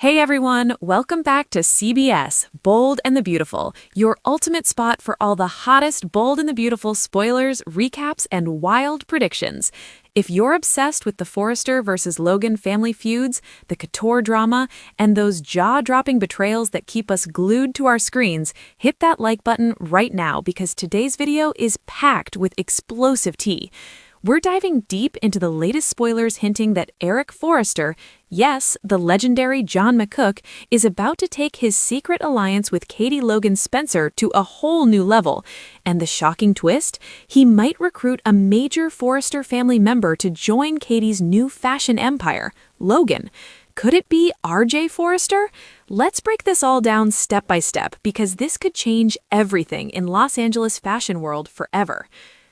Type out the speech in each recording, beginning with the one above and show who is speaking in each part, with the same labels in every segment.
Speaker 1: Hey everyone, welcome back to CBS, Bold and the Beautiful, your ultimate spot for all the hottest Bold and the Beautiful spoilers, recaps, and wild predictions. If you're obsessed with the Forrester versus Logan family feuds, the couture drama, and those jaw-dropping betrayals that keep us glued to our screens, hit that like button right now because today's video is packed with explosive tea. We're diving deep into the latest spoilers hinting that Eric Forrester, yes, the legendary John McCook, is about to take his secret alliance with Katie Logan Spencer to a whole new level. And the shocking twist? He might recruit a major Forrester family member to join Katie's new fashion empire, Logan. Could it be RJ Forrester? Let's break this all down step by step because this could change everything in Los Angeles fashion world forever.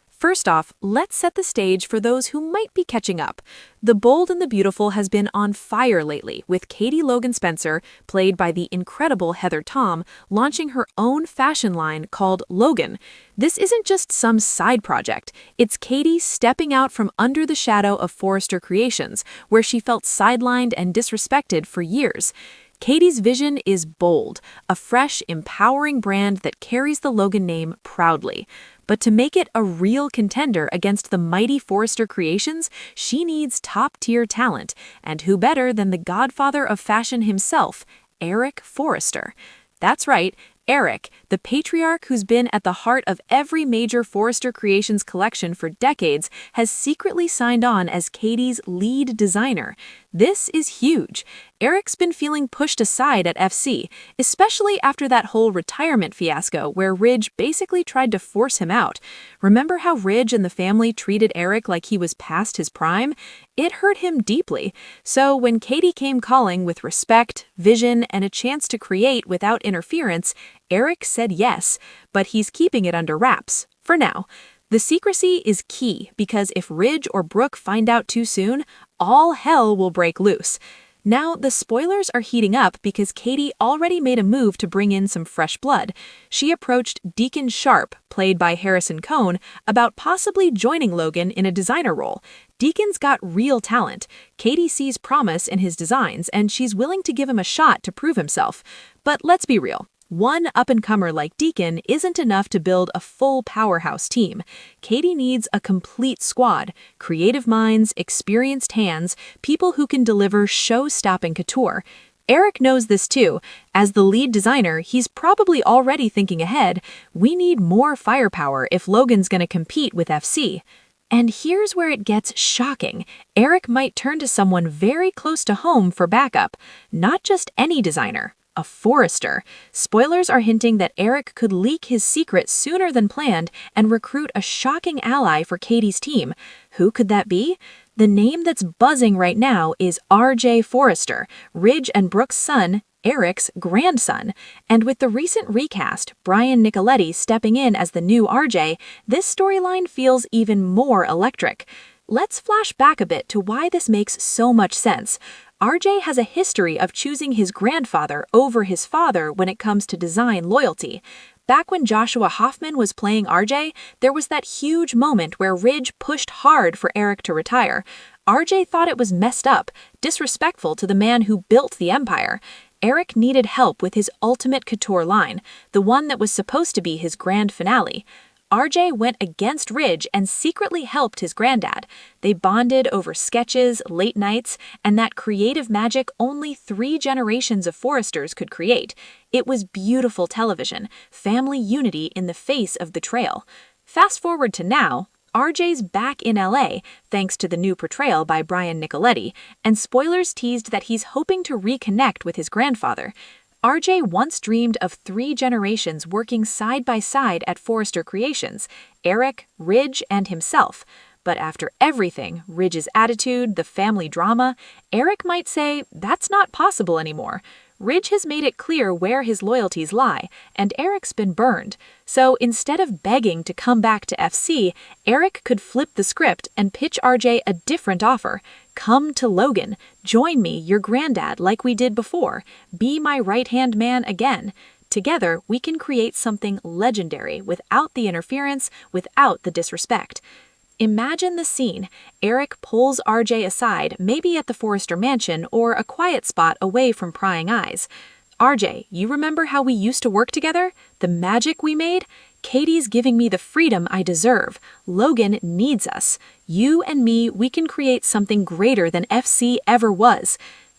Speaker 1: First off, let's set the stage for those who might be catching up. The Bold and the Beautiful has been on fire lately, with Katie Logan Spencer, played by the incredible Heather Tom, launching her own fashion line called Logan. This isn't just some side project. It's Katie stepping out from under the shadow of Forrester Creations, where she felt sidelined and disrespected for years. Katie's vision is bold, a fresh, empowering brand that carries the Logan name proudly. But to make it a real contender against the mighty Forrester Creations, she needs top-tier talent. And who better than the godfather of fashion himself, Eric Forrester? That's right, Eric, the patriarch who's been at the heart of every major Forrester Creations collection for decades, has secretly signed on as Katie's lead designer. This is huge. Eric's been feeling pushed aside at FC, especially after that whole retirement fiasco where Ridge basically tried to force him out. Remember how Ridge and the family treated Eric like he was past his prime? It hurt him deeply. So when Katie came calling with respect, vision, and a chance to create without interference, Eric said yes, but he's keeping it under wraps, for now. The secrecy is key because if Ridge or Brooke find out too soon, all hell will break loose. Now, the spoilers are heating up because Katie already made a move to bring in some fresh blood. She approached Deacon Sharp, played by Harrison Cohn, about possibly joining Logan in a designer role. Deacon's got real talent. Katie sees promise in his designs, and she's willing to give him a shot to prove himself. But let's be real. One up-and-comer like Deacon isn't enough to build a full powerhouse team. Katie needs a complete squad, creative minds, experienced hands, people who can deliver show-stopping couture. Eric knows this too. As the lead designer, he's probably already thinking ahead. We need more firepower if Logan's gonna compete with FC. And here's where it gets shocking. Eric might turn to someone very close to home for backup. Not just any designer. A Forrester. Spoilers are hinting that Eric could leak his secret sooner than planned and recruit a shocking ally for Katie's team. Who could that be? The name that's buzzing right now is RJ Forrester, Ridge and Brooke's son, Eric's grandson. And with the recent recast, Brian Nicoletti stepping in as the new RJ, this storyline feels even more electric. Let's flash back a bit to why this makes so much sense. RJ has a history of choosing his grandfather over his father when it comes to design loyalty. Back when Joshua Hoffman was playing RJ, there was that huge moment where Ridge pushed hard for Eric to retire. RJ thought it was messed up, disrespectful to the man who built the empire. Eric needed help with his ultimate couture line, the one that was supposed to be his grand finale. RJ went against Ridge and secretly helped his granddad. They bonded over sketches, late nights, and that creative magic only 3 generations of Forresters could create. It was beautiful television, family unity in the face of betrayal. Fast forward to now, RJ's back in LA, thanks to the new portrayal by Brian Nicoletti, and spoilers teased that he's hoping to reconnect with his grandfather. RJ once dreamed of 3 generations working side by side at Forrester Creations, Eric, Ridge, and himself. But after everything, Ridge's attitude, the family drama, Eric might say that's not possible anymore. Ridge has made it clear where his loyalties lie, and Eric's been burned. So instead of begging to come back to FC, Eric could flip the script and pitch RJ a different offer. Come to Logan. Join me, your granddad, like we did before. Be my right-hand man again. Together, we can create something legendary without the interference, without the disrespect. Imagine the scene. Eric pulls RJ aside, maybe at the Forrester mansion or a quiet spot away from prying eyes. RJ, you remember how we used to work together? The magic we made? Katie's giving me the freedom I deserve. Logan needs us. You and me, we can create something greater than FC ever was.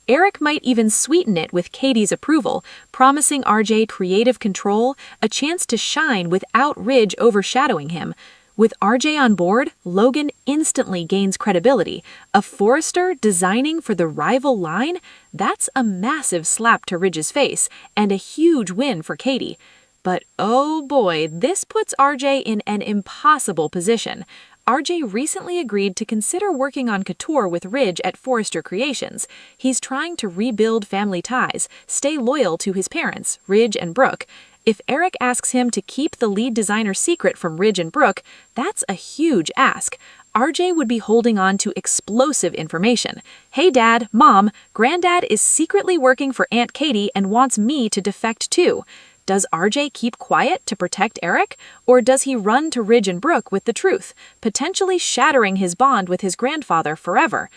Speaker 1: Eric might even sweeten it with Katie's approval, promising RJ creative control, a chance to shine without Ridge overshadowing him. With RJ on board, Logan instantly gains credibility. A Forrester designing for the rival line? That's a massive slap to Ridge's face, and a huge win for Katie. But oh boy, this puts RJ in an impossible position. RJ recently agreed to consider working on couture with Ridge at Forrester Creations. He's trying to rebuild family ties, stay loyal to his parents, Ridge and Brooke. If Eric asks him to keep the lead designer secret from Ridge and Brooke, that's a huge ask. RJ would be holding on to explosive information. Hey Dad, Mom, Granddad is secretly working for Aunt Katie and wants me to defect too. Does RJ keep quiet to protect Eric, or does he run to Ridge and Brooke with the truth, potentially shattering his bond with his grandfather forever?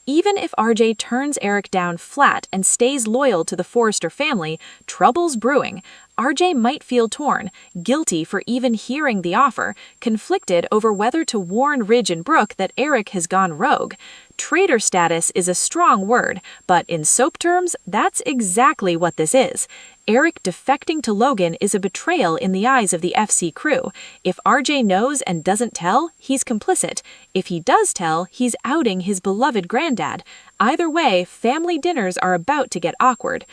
Speaker 1: Even if RJ turns Eric down flat and stays loyal to the Forrester family, trouble's brewing. RJ might feel torn, guilty for even hearing the offer, conflicted over whether to warn Ridge and Brooke that Eric has gone rogue. Traitor status is a strong word, but in soap terms, that's exactly what this is. Eric defecting to Logan is a betrayal in the eyes of the FC crew. If RJ knows and doesn't tell, he's complicit. If he does tell, he's outing his beloved granddad. Either way, family dinners are about to get awkward.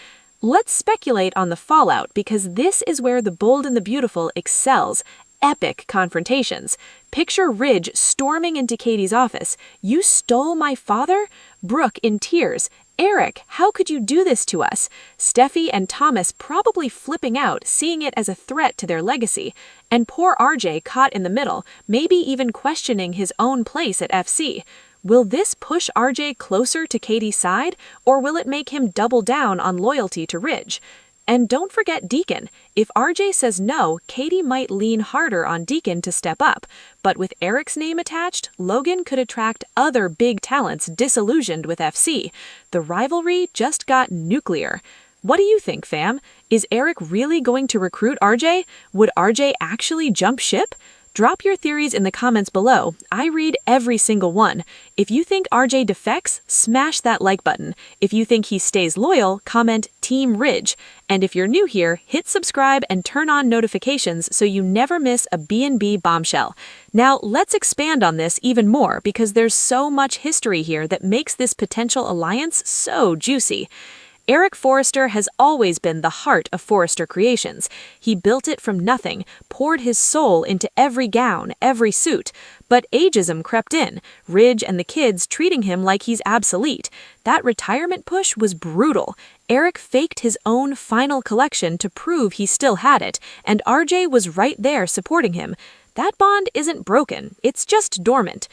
Speaker 1: Let's speculate on the fallout because this is where the Bold and the Beautiful excels. Epic confrontations. Picture Ridge storming into Katie's office. You stole my father? Brooke in tears. Eric, how could you do this to us? Steffi and Thomas probably flipping out, seeing it as a threat to their legacy. And poor RJ caught in the middle, maybe even questioning his own place at FC. Will this push RJ closer to Katie's side, or will it make him double down on loyalty to Ridge? And don't forget Deacon. If RJ says no, Katie might lean harder on Deacon to step up. But with Eric's name attached, Logan could attract other big talents disillusioned with FC. The rivalry just got nuclear. What do you think, fam? Is Eric really going to recruit RJ? Would RJ actually jump ship? Drop your theories in the comments below. I read every single one. If you think RJ defects, smash that like button. If you think he stays loyal, comment Team Ridge. And if you're new here, hit subscribe and turn on notifications so you never miss a B&B bombshell. Now, let's expand on this even more because there's so much history here that makes this potential alliance so juicy. Eric Forrester has always been the heart of Forrester Creations. He built it from nothing, poured his soul into every gown, every suit. But ageism crept in, Ridge and the kids treating him like he's obsolete. That retirement push was brutal. Eric faked his own final collection to prove he still had it, and RJ was right there supporting him. That bond isn't broken, it's just dormant.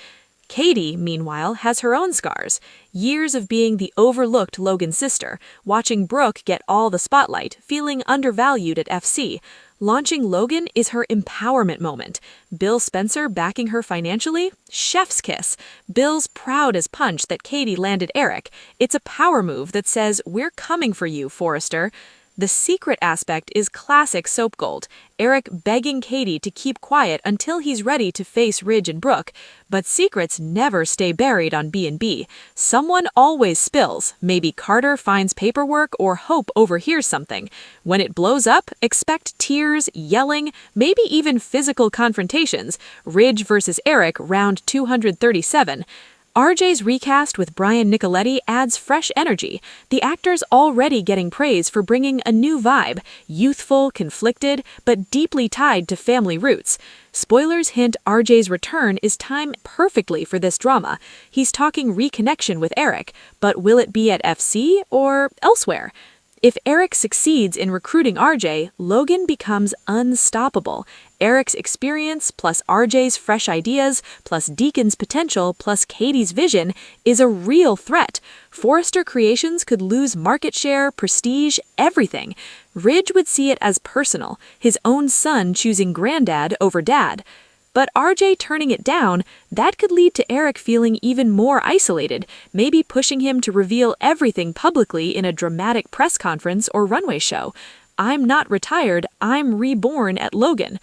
Speaker 1: Katie, meanwhile, has her own scars. Years of being the overlooked Logan sister, watching Brooke get all the spotlight, feeling undervalued at FC. Launching Logan is her empowerment moment. Bill Spencer backing her financially? Chef's kiss. Bill's proud as punch that Katie landed Eric. It's a power move that says, "We're coming for you, Forrester." The secret aspect is classic soap gold. Eric begging Katie to keep quiet until he's ready to face Ridge and Brooke. But secrets never stay buried on B&B. Someone always spills. Maybe Carter finds paperwork or Hope overhears something. When it blows up, expect tears, yelling, maybe even physical confrontations. Ridge versus Eric, round 237. RJ's recast with Brian Nicoletti adds fresh energy. The actor's already getting praise for bringing a new vibe, youthful, conflicted, but deeply tied to family roots. Spoilers hint RJ's return is timed perfectly for this drama. He's talking reconnection with Eric, but will it be at FC or elsewhere? If Eric succeeds in recruiting RJ, Logan becomes unstoppable. Eric's experience, plus RJ's fresh ideas, plus Deacon's potential, plus Katie's vision, is a real threat. Forrester Creations could lose market share, prestige, everything. Ridge would see it as personal, his own son choosing granddad over dad. But RJ turning it down, that could lead to Eric feeling even more isolated, maybe pushing him to reveal everything publicly in a dramatic press conference or runway show. "I'm not retired, I'm reborn at Logan."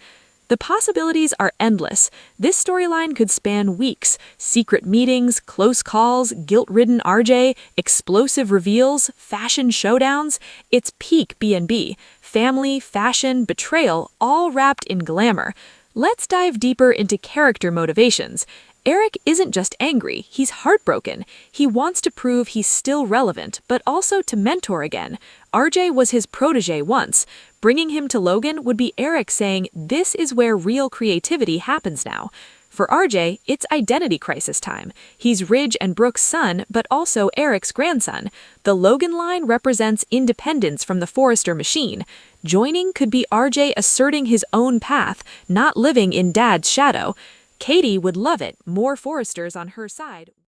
Speaker 1: The possibilities are endless. This storyline could span weeks. Secret meetings, close calls, guilt-ridden RJ, explosive reveals, fashion showdowns. It's peak B&B. Family, fashion, betrayal, all wrapped in glamour. Let's dive deeper into character motivations. Eric isn't just angry, he's heartbroken. He wants to prove he's still relevant, but also to mentor again. RJ was his protege once. Bringing him to Logan would be Eric saying, "This is where real creativity happens now." For RJ, it's identity crisis time. He's Ridge and Brooke's son, but also Eric's grandson. The Logan line represents independence from the Forrester machine. Joining could be RJ asserting his own path, not living in Dad's shadow. Katie would love it, more Forresters on her side.